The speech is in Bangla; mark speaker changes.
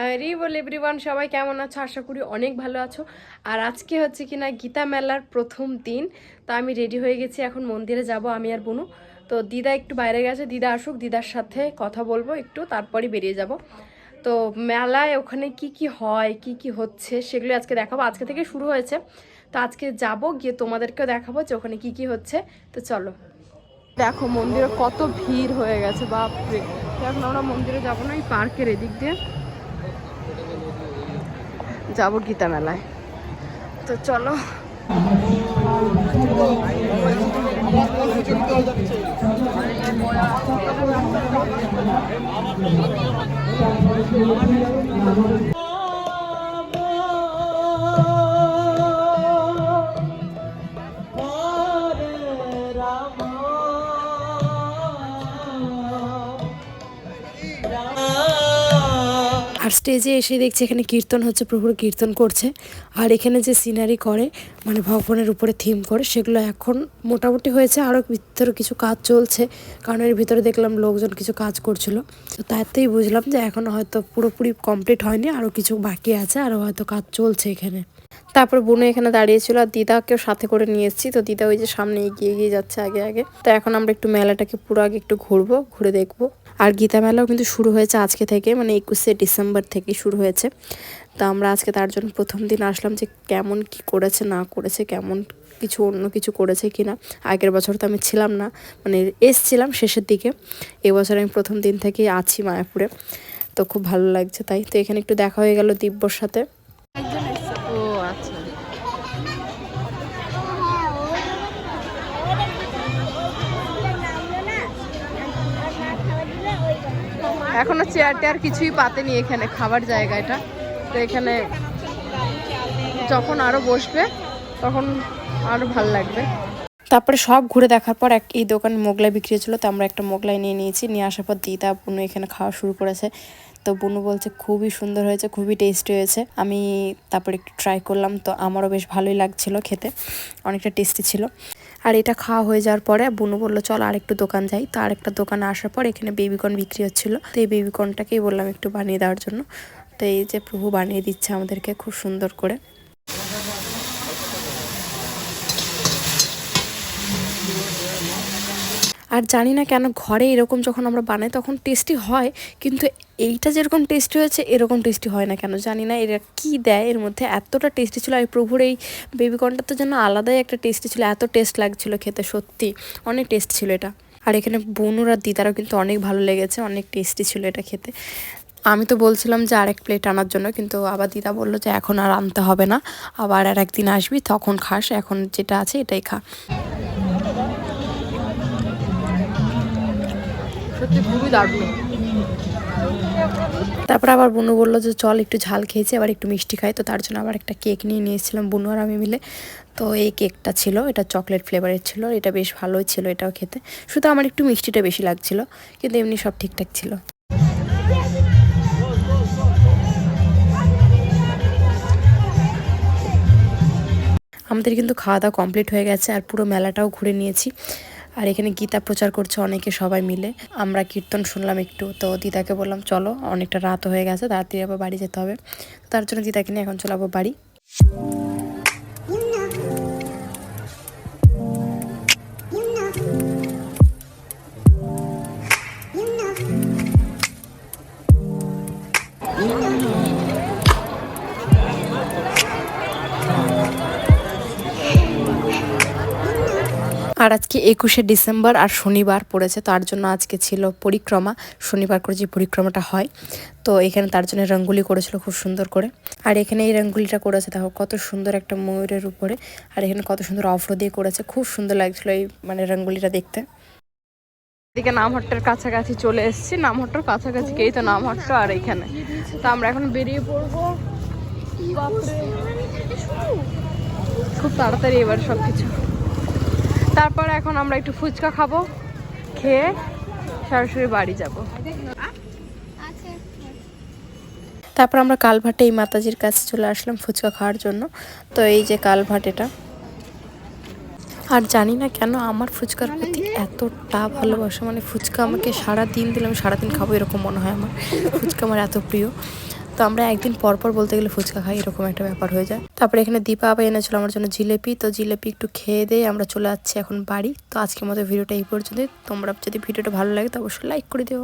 Speaker 1: আরে বল এভরিওয়ান, সবাই কেমন আছো? আশা করি অনেক ভালো আছো। আর আজকে হচ্ছে কিনা গীতা মেলার প্রথম দিন। তো আমি রেডি হয়ে গেছি, এখন মন্দিরে যাব আমি আর বুনু। তো দিদা একটু বাইরে গেছে, দিদা আসুক, দিদার সাথে কথা বলবো একটু, তারপরই বেরিয়ে যাব। তো মেলায় ওখানে কি কি হয়, কি কি হচ্ছে সেগুলো আজকে দেখাবো। আজকে থেকে শুরু হয়েছে, তো আজকে যাব, গিয়ে তোমাদেরকেও দেখাবো যে ওখানে কি কি হচ্ছে। তো চলো। দেখো মন্দিরে কত ভিড় হয়ে গেছে, বাপরে। এখন আমরা মন্দিরে যাবো না, এই পার্কের এদিক দিয়ে যাবো গীতা মেলায়। তো চলো। আর স্টেজে এসে দেখছি এখানে কীর্তন হচ্ছে, প্রভুর কীর্তন করছে। আর এখানে যে সিনারি করে, মানে ভগবানের উপরে থিম করে, সেগুলো এখন মোটামুটি হয়েছে। আরও ভিতরে কিছু কাজ চলছে, কারণ এর ভিতরে দেখলাম লোকজন কিছু কাজ করছিল। তো তাতেই বুঝলাম যে এখন হয়তো পুরোপুরি কমপ্লিট হয়নি, আরও কিছু বাকি আছে, আরও হয়তো কাজ চলছে এখানে। তারপর বোনু এখানে দাঁড়িয়েছিল, আর দিদাকেও সাথে করে নিয়ে এসেছি। তো দিদা ওই যে সামনে এগিয়ে এগিয়ে যাচ্ছে আগে আগে। তো এখন আমরা একটু মেলাটাকে পুরো আগে একটু ঘুরবো, ঘুরে দেখবো। আর গীতা মেলাও কিন্তু শুরু হয়েছে আজকে থেকে, মানে 21শে ডিসেম্বর থেকে শুরু হয়েছে। তো আমরা আজকে তার জন্য প্রথম দিন আসলাম, যে কেমন কি করেছে না করেছে, কেমন কিছু অন্য কিছু করেছে কিনা। আগের বছর তো আমি ছিলাম না, মানে এসছিলাম শেষের দিকে। এবছর আমি প্রথম দিন থেকেই আছি মায়াপুরে, তো খুব ভালো লাগছে। তাই তো এখানে একটু দেখা হয়ে গেল দিব্যর সাথে। ও আচ্ছা, এখনো চেয়ার টেয়ার কিছুই পাতেনি এখানে, খাবার জায়গা এটা। তো এখানে যখন আরো বসবে তখন আরো ভালো লাগবে। তারপরে সব ঘুরে দেখার পর এই দোকানে মোগলাই বিক্রি হচ্ছিলো, তো আমরা একটা মোগলাই নিয়ে নিয়েছি। নিয়ে আসার পর দিদা বুনু এখানে খাওয়া শুরু করেছে। তো বুনু বলছে খুবই সুন্দর হয়েছে, খুবই টেস্টি হয়েছে। আমি তারপরে একটু ট্রাই করলাম, তো আমারও বেশ ভালোই লাগছিল খেতে, অনেকটা টেস্টি ছিল। আর এটা খাওয়া হয়ে যাওয়ার পরে বুনু বললো চল আরেকটু দোকান যাই। তো আরেকটা দোকানে আসার পর এখানে বেবিকর্ন বিক্রি হচ্ছিলো, তো এই বেবিকর্নটাকেই বললাম একটু বানিয়ে দেওয়ার জন্য। তো এই যে প্রভু বানিয়ে দিচ্ছে আমাদেরকে খুব সুন্দর করে। আর জানি না কেন ঘরে এরকম যখন আমরা বানাই তখন টেস্টি হয়, কিন্তু এইটা যেরকম টেস্টি হয়েছে এরকম টেস্টি হয় না কেন জানি না। এরা কি দেয় এর মধ্যে, এতটা টেস্টি ছিল। আর প্রভুর এই বেবিকর্নটা তো যেন আলাদাই একটা টেস্টি ছিল, এত টেস্ট লাগছিল খেতে, সত্যি অনেক টেস্ট ছিল এটা। আর এখানে বোনুর আর দিদারও কিন্তু অনেক ভালো লেগেছে, অনেক টেস্টি ছিল এটা খেতে। আমি তো বলছিলাম যে আরেক প্লেট আনার জন্য, কিন্তু আবার দিদা বললো যে এখন আর আনতে হবে না, আবার আর একদিন আসবি তখন খাস, এখন যেটা আছে এটাই খা। সত্যি খুবই দারুণ। তারপর আবার বুনু বললো যে চল একটু ঝাল খেয়েছি, আবার একটু মিষ্টি খাই। তো তার জন্য আবার একটা কেক নিয়ে নিয়েছিলাম বুনু আর আমি মিলে। তো এই কেকটা ছিল, এটা চকলেট ফ্লেভারের ছিল, এটা বেশ ভালোই ছিল এটাও খেতে। শুধু আমার একটু মিষ্টিটা বেশি লাগছিল, কিন্তু এমনি সব ঠিকঠাক ছিল। আমাদের কিন্তু খাওয়া দাওয়া কমপ্লিট হয়ে গেছে, আর পুরো মেলাটাও ঘুরে নিয়েছি। আর এখানে গীতা প্রচার করছে অনেকে, সবাই মিলে আমরা কীর্তন শুনলাম একটু। তো দিদাকে বললাম চলো, অনেকটা রাত হয়ে গেছে, তাড়াতাড়ি আবার বাড়ি যেতে হবে। তার জন্য দিদাকে নিয়ে এখন চলাবো বাড়ি। আর আজকে 21শে ডিসেম্বর আর শনিবার পড়েছে, তার জন্য আজকে ছিল পরিক্রমা। শনিবার করে যে পরিক্রমাটা হয়, তো এখানে তার জন্য রঙ্গোলি করেছিল খুব সুন্দর করে। আর এখানে এই রঙ্গোলিটা করেছে দেখো কত সুন্দর, একটা ময়ূরের উপরে। আর এখানে কত সুন্দর অফরো দিয়ে করেছে, খুব সুন্দর লাগছিল এই মানে রঙ্গোলিটা দেখতে। এদিকে নামহট্টার কাছাকাছি চলে এসেছি, নামহট্টার কাছাকাছি এই তো নামহট্টা। আর এখানে তো আমরা এখন বেরিয়ে পড়বো, খুব তাড়াতাড়ি এবার সবকিছু। তারপর এখন আমরা একটু ফুচকা খাবো, খেয়ে সরাসরি বাড়ি যাব। তারপর আমরা কালভাটে এই মাতাজির কাছে চলে আসলাম ফুচকা খাওয়ার জন্য। তো এই যে কালভাট এটা। আর জানি না কেন আমার ফুচকার প্রতি এতটা ভালোবাসা, মানে ফুচকা আমাকে সারা দিন দিলে আমি সারাদিন খাবো এরকম মনে হয়। আমার ফুচকা আমার এত প্রিয়। তো আমরা একদিন পর পর বলতে গেলে ফুচকা খাই, এরকম একটা ব্যাপার হয়ে যায়। তারপরে এখানে দীপা আবার এনেছিল আমার জন্য জিলেপি, তো জিলেপি একটু খেয়ে দিয়ে আমরা চলে যাচ্ছি এখন বাড়ি। তো আজকের মতো ভিডিওটা এই পর্যন্তই। তোমরা যদি ভিডিওটা ভালো লাগে তো অবশ্যই লাইক করে দিও।